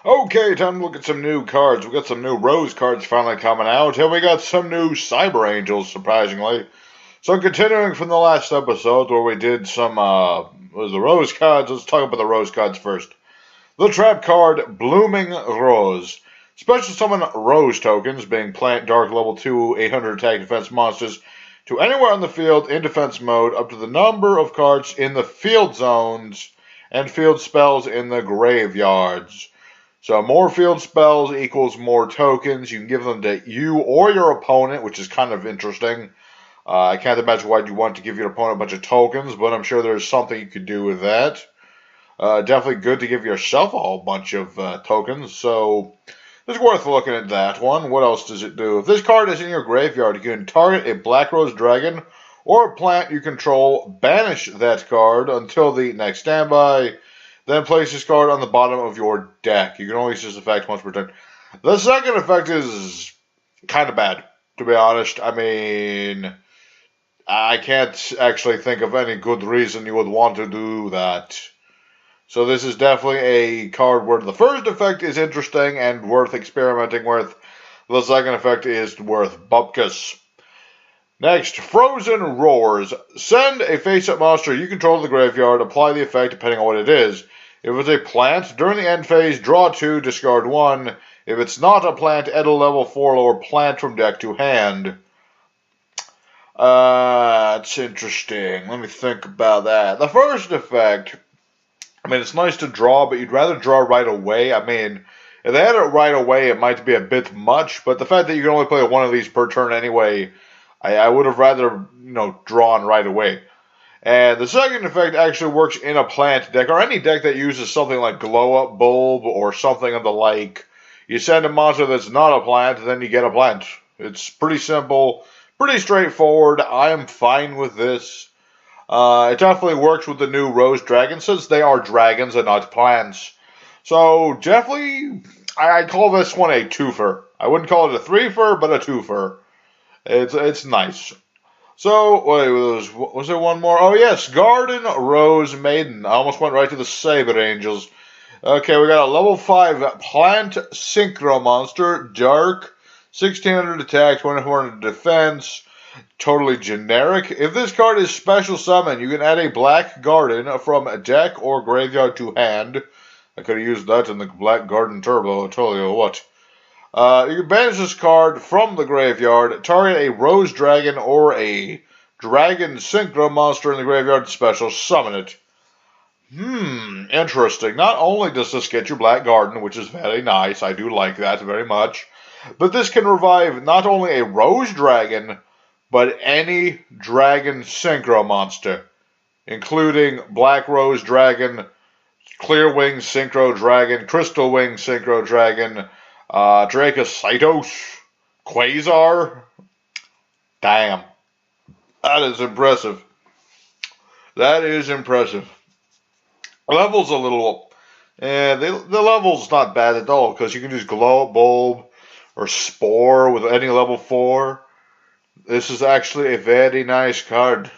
Okay, time to look at some new cards. We got some new Rose cards finally coming out, and we got some new Cyber Angels, surprisingly. So continuing from the last episode where we did some, was the Rose cards, let's talk about the Rose cards first. The trap card, Blooming Rose. Special summon Rose tokens, being Plant Dark level 2, 800 attack defense monsters, to anywhere on the field in defense mode up to the number of cards in the field zones and field spells in the graveyards. So more field spells equals more tokens. You can give them to you or your opponent, which is kind of interesting. I can't imagine why you want to give your opponent a bunch of tokens, but I'm sure there's something you could do with that. Definitely good to give yourself a whole bunch of tokens, so it's worth looking at that one. What else does it do? If this card is in your graveyard, you can target a Black Rose Dragon or a plant you control, banish that card until the next standby, then place this card on the bottom of your deck. You can only use this effect once per turn. The second effect is kind of bad, to be honest. I mean, I can't actually think of any good reason you would want to do that. So this is definitely a card where the first effect is interesting and worth experimenting with. The second effect is worth bupkis. Next, Frozen Roars. Send a face-up monster you control to the graveyard. Apply the effect depending on what it is. If it's a plant, during the end phase, draw 2, discard 1. If it's not a plant, add a level 4 lower plant from deck to hand. It's interesting. Let me think about that. The first effect, I mean, it's nice to draw, but you'd rather draw right away. I mean, if they had it right away, it might be a bit much, but the fact that you can only play one of these per turn anyway, I would have rather, drawn right away. And the second effect actually works in a plant deck, or any deck that uses something like Glow Up Bulb or something of the like. You send a monster that's not a plant, then you get a plant. It's pretty simple, pretty straightforward. I am fine with this. It definitely works with the new Rose Dragons, since they are dragons and not plants. So, definitely, I call this one a twofer. I wouldn't call it a threefer, but a twofer. It's nice. So, wait, was there one more? Oh, yes, Garden Rose Maiden. I almost went right to the Cyber Angels. Okay, we got a level 5 Plant Synchro Monster, Dark, 1600 attack, 2400 defense, totally generic. If this card is special summon, you can add a Black Garden from a deck or graveyard to hand. I could have used that in the Black Garden Turbo, I tell you what. You can banish this card from the graveyard, target a Rose Dragon or a Dragon Synchro monster in the graveyard, special summon it. Interesting. Not only does this get you Black Garden, which is very nice, I do like that very much, but this can revive not only a Rose Dragon, but any Dragon Synchro monster, including Black Rose Dragon, Clear Wing Synchro Dragon, Crystal Wing Synchro Dragon, Dracocytos, Quasar. Damn. That is impressive. That is impressive. Level's a little... the level's not bad at all, because you can use Glow Up Bulb or Spore with any level 4. This is actually a very nice card.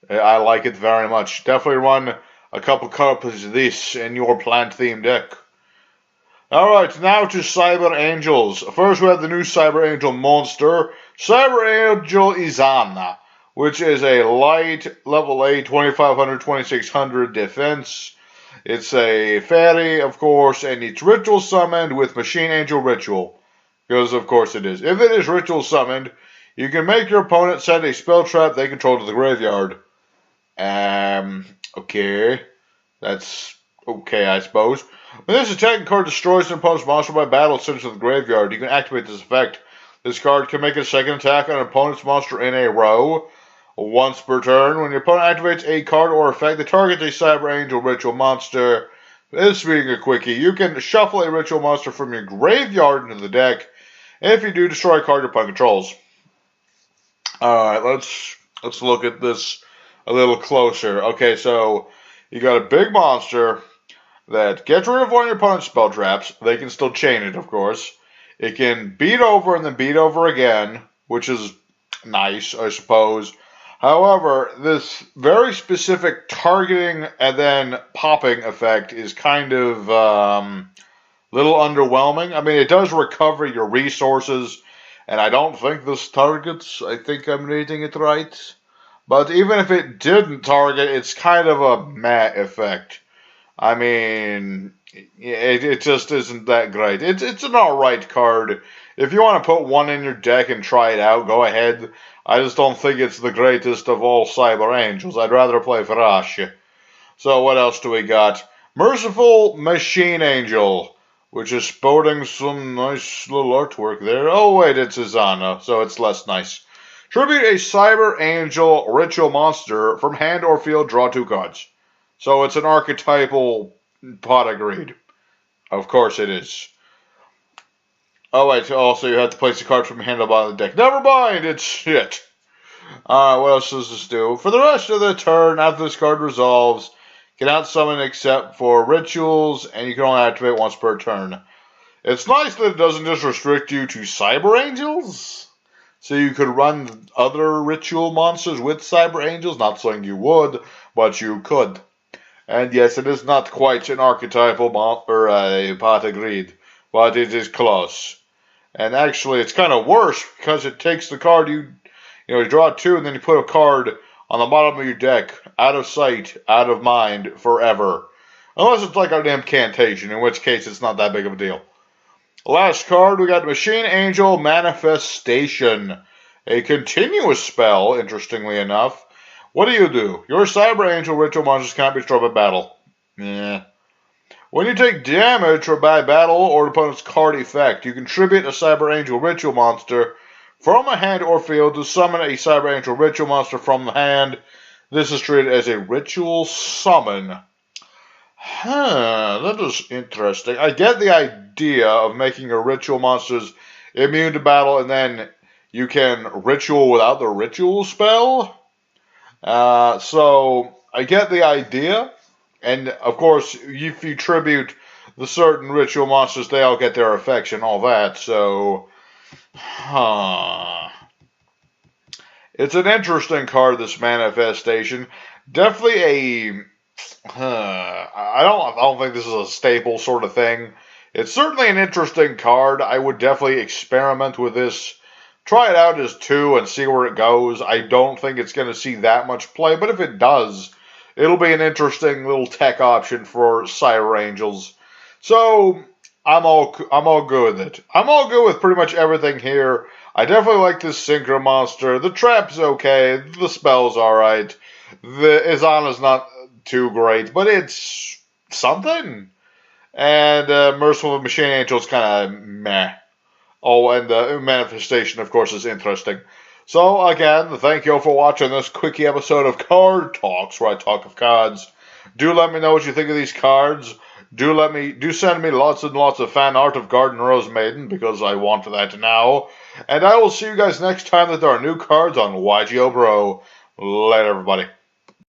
I like it very much. Definitely run a couple copies of this in your plant-themed deck. Alright, now to Cyber Angels. First we have the new Cyber Angel monster, Cyber Angel Izana, which is a light, level 8, 2500, 2600 defense. It's a fairy, of course, and it's ritual summoned with Machine Angel Ritual. Because, of course, it is. If it is ritual summoned, you can make your opponent send a spell trap they control to the graveyard. Okay. That's okay, I suppose. When this attacking card destroys an opponent's monster by battle sent to the graveyard, you can activate this effect. This card can make a second attack on an opponent's monster in a row, once per turn. When your opponent activates a card or effect that targets a Cyber Angel Ritual monster, this being a quickie, you can shuffle a Ritual monster from your graveyard into the deck. If you do, destroy a card your opponent controls. Alright, let's look at this a little closer. Okay, so you got a big monster that gets rid of one of your opponent's spell traps. They can still chain it, of course. It can beat over and then beat over again, which is nice, I suppose. However, this very specific targeting and then popping effect is kind of Little underwhelming. I mean, it does recover your resources, and I don't think this targets. I think I'm reading it right. But even if it didn't target, it's kind of a meh effect. I mean, it just isn't that great. It's an alright card. If you want to put one in your deck and try it out, go ahead. I just don't think it's the greatest of all Cyber Angels. I'd rather play Farash. So what else do we got? Merciful Machine Angel, which is sporting some nice little artwork there. Oh wait, it's Izana, so it's less nice. Tribute a Cyber Angel ritual monster from hand or field, draw 2 cards. So it's an archetypal pot of greed. Of course it is. Oh wait, also you have to place a card from hand to bottom of the deck. Never mind, it's shit. Alright, what else does this do? For the rest of the turn, after this card resolves, cannot summon except for rituals, and you can only activate once per turn. It's nice that it doesn't just restrict you to Cyber Angels. So you could run other ritual monsters with Cyber Angels. Not saying you would, but you could. And yes, it is not quite an archetypal or a pot of greed, but it is close. And actually, it's kind of worse because it takes the card you draw 2, and then you put a card on the bottom of your deck, out of sight, out of mind, forever. Unless it's like an incantation, in which case it's not that big of a deal. Last card, we got Machine Angel Manifestation. A continuous spell, interestingly enough. What do? Your Cyber Angel ritual monsters can't be destroyed by battle. Yeah. When you take damage by battle or an opponent's card effect, you contribute a Cyber Angel ritual monster from a hand or field to summon a Cyber Angel ritual monster from the hand. This is treated as a ritual summon. That is interesting. I get the idea of making your ritual monsters immune to battle, and then you can ritual without the ritual spell. So I get the idea, and of course, if you tribute the certain ritual monsters, they all get their effects and all that. So, it's an interesting card, this Manifestation. Definitely a I don't think this is a staple sort of thing. It's certainly an interesting card. I would definitely experiment with this. Try it out as 2 and see where it goes. I don't think it's going to see that much play, but if it does, it'll be an interesting little tech option for Cyber Angels. So I'm all good with it. I'm all good with pretty much everything here. I definitely like this Synchro Monster. The trap's okay. The spell's alright. The Izana's not too great, but it's something. And Merciful Machine Angel's kind of meh. Oh, and the Manifestation, of course, is interesting. So, again, thank you all for watching this quickie episode of Card Talks, where I talk of cards. Do let me know what you think of these cards. Do send me lots and lots of fan art of Garden Rose Maiden, because I want that now. And I will see you guys next time that there are new cards on YGO Bro. Later, everybody.